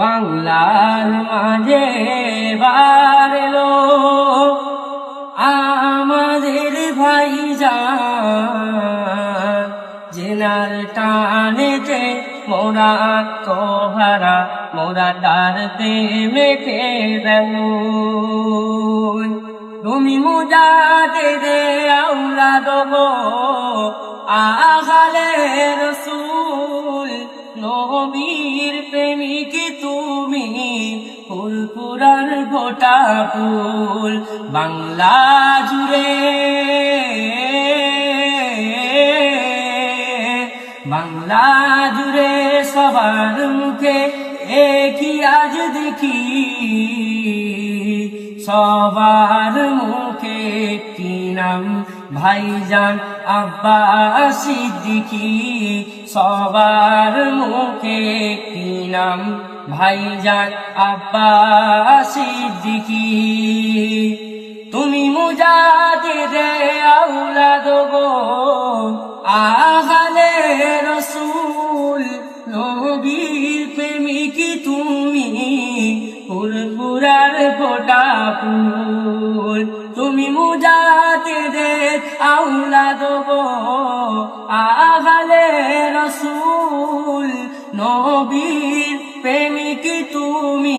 বাংলার মাঝে বারেলো আমাদের ভাইজান, জেনার টানেতে মোরা তোহারা মোরা ডারতে মেটে গেল। তুমি মুজাহিদের আওলাদ গো, আহলে রাসূল নবীর প্রেমিক তুমি, ফুরফুরার গোটা ফুল। বাংলা জুড়ে বাংলা জুড়ে সবার মুখে একই আজ দেখি, সবার মুখে একটি নাম ভাইজান আব্বাস সিদ্দিকী। সবার মুখে একটি নাম ভাইজান আব্বাস সিদ্দিকী। তুমি মুজাহিদের আওলাদ গো, আহলে রাসূল নবীর প্রেমিক তুমি, ফুরফুরার গোটা ফুল। তুমি মুজাহিদের আওলাদ গো, আহলে রাসূল নবীর প্রেমিক তুমি।